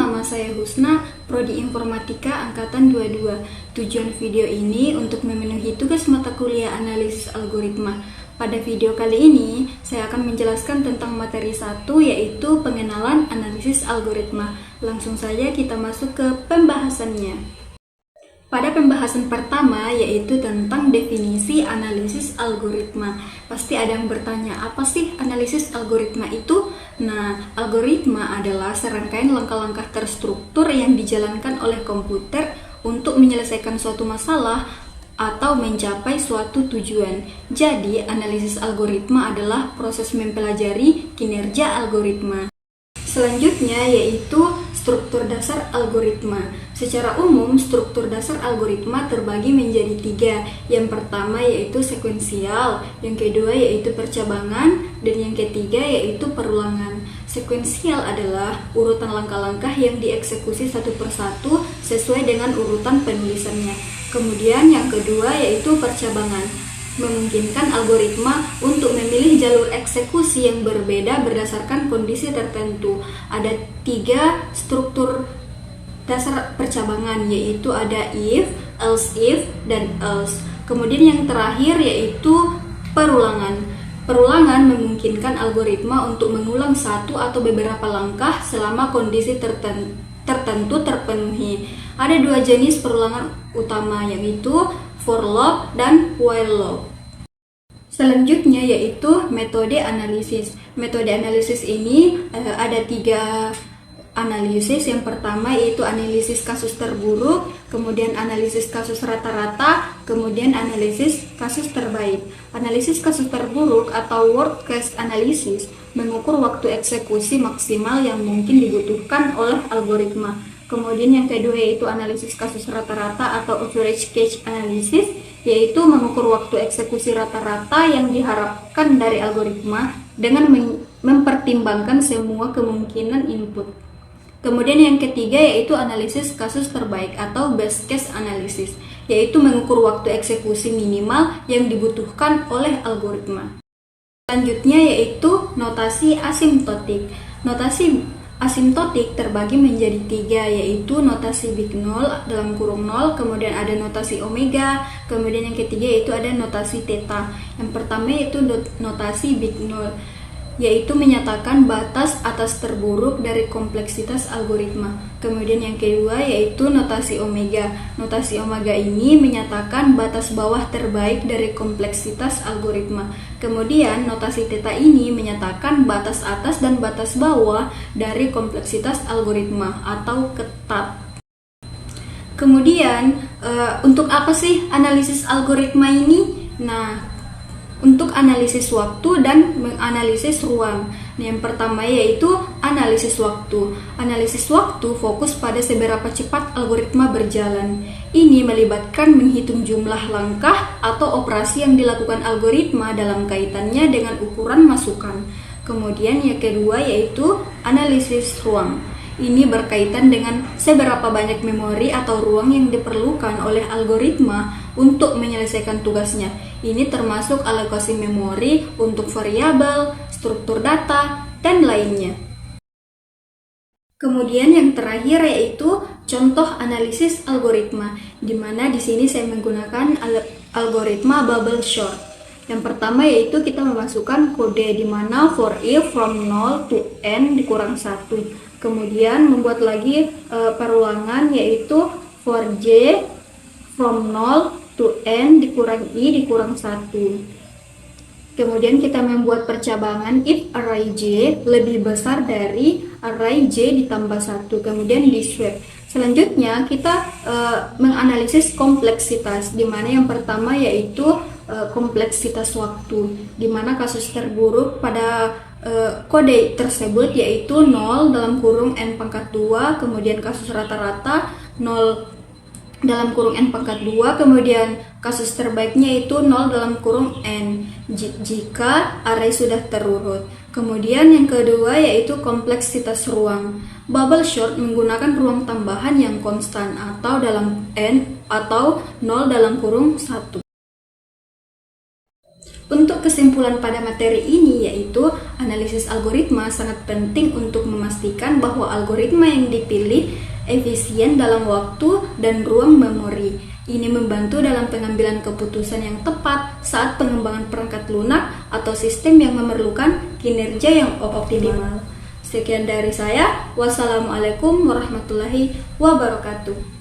nama saya Husna, Prodi Informatika Angkatan 22. Tujuan video ini untuk memenuhi tugas mata kuliah analisis algoritma. Pada video kali ini, saya akan menjelaskan tentang materi 1, yaitu pengenalan analisis algoritma. Langsung saja kita masuk ke pembahasannya. Pada pembahasan pertama, yaitu tentang definisi analisis algoritma. Pasti ada yang bertanya, apa sih analisis algoritma itu? Nah, algoritma adalah serangkaian langkah-langkah terstruktur yang dijalankan oleh komputer untuk menyelesaikan suatu masalah atau mencapai suatu tujuan. Jadi, analisis algoritma adalah proses mempelajari kinerja algoritma. Selanjutnya yaitu struktur dasar algoritma. Secara umum, struktur dasar algoritma terbagi menjadi 3. Yang pertama yaitu sekuensial, yang kedua yaitu percabangan, dan yang ketiga yaitu perulangan. Sekuensial adalah urutan langkah-langkah yang dieksekusi satu persatu sesuai dengan urutan penulisannya. Kemudian yang kedua yaitu percabangan, memungkinkan algoritma untuk memilih jalur eksekusi yang berbeda berdasarkan kondisi tertentu. Ada 3 struktur dasar percabangan, yaitu ada if, else if, dan else. Kemudian yang terakhir yaitu perulangan. Perulangan memungkinkan algoritma untuk mengulang satu atau beberapa langkah selama kondisi tertentu terpenuhi. Ada 2 jenis perulangan utama, yaitu for loop dan while loop. Selanjutnya yaitu metode analisis. Metode analisis ini ada 3 analisis. Yang pertama yaitu analisis kasus terburuk, kemudian analisis kasus rata-rata, kemudian analisis kasus terbaik. Analisis kasus terburuk atau worst case analysis mengukur waktu eksekusi maksimal yang mungkin dibutuhkan oleh algoritma. Kemudian yang kedua yaitu analisis kasus rata-rata atau average case analysis, yaitu mengukur waktu eksekusi rata-rata yang diharapkan dari algoritma dengan mempertimbangkan semua kemungkinan input. Kemudian yang ketiga yaitu analisis kasus terbaik atau best case analysis, yaitu mengukur waktu eksekusi minimal yang dibutuhkan oleh algoritma. Selanjutnya yaitu notasi asimptotik. Notasi asimptotik terbagi menjadi 3, yaitu notasi big 0 dalam kurung 0, kemudian ada notasi omega, kemudian yang ketiga yaitu ada notasi theta. Yang pertama yaitu notasi big 0, yaitu menyatakan batas atas terburuk dari kompleksitas algoritma. Kemudian yang kedua yaitu notasi omega. Notasi omega ini menyatakan batas bawah terbaik dari kompleksitas algoritma. Kemudian notasi theta ini menyatakan batas atas dan batas bawah dari kompleksitas algoritma atau ketat. Kemudian untuk apa sih analisis algoritma ini? Nah, untuk analisis waktu dan menganalisis ruang. Yang pertama yaitu analisis waktu. Analisis waktu fokus pada seberapa cepat algoritma berjalan. Ini melibatkan menghitung jumlah langkah atau operasi yang dilakukan algoritma dalam kaitannya dengan ukuran masukan. Kemudian yang kedua yaitu analisis ruang. Ini berkaitan dengan seberapa banyak memori atau ruang yang diperlukan oleh algoritma untuk menyelesaikan tugasnya. Ini termasuk alokasi memori untuk variabel, struktur data, dan lainnya. Kemudian yang terakhir yaitu contoh analisis algoritma, di mana di sini saya menggunakan algoritma bubble sort. Yang pertama yaitu kita memasukkan kode di mana for if from 0 to n dikurang 1. Kemudian membuat lagi perulangan yaitu for j from 0 to n dikurang i dikurang 1. Kemudian kita membuat percabangan if array j lebih besar dari array j ditambah 1. Kemudian di swap. Selanjutnya kita menganalisis kompleksitas, di mana yang pertama yaitu kompleksitas waktu, di mana kasus terburuk pada kode tersebut yaitu 0 dalam kurung n pangkat 2, kemudian kasus rata-rata 0 dalam kurung n pangkat 2, kemudian kasus terbaiknya itu 0 dalam kurung n jika array sudah terurut. Kemudian yang kedua yaitu kompleksitas ruang. Bubble sort menggunakan ruang tambahan yang konstan atau dalam n atau 0 dalam kurung 1. Untuk kesimpulan pada materi ini yaitu analisis algoritma sangat penting untuk memastikan bahwa algoritma yang dipilih efisien dalam waktu dan ruang memori. Ini membantu dalam pengambilan keputusan yang tepat saat pengembangan perangkat lunak atau sistem yang memerlukan kinerja yang optimal. Sekian dari saya. Wassalamualaikum warahmatullahi wabarakatuh.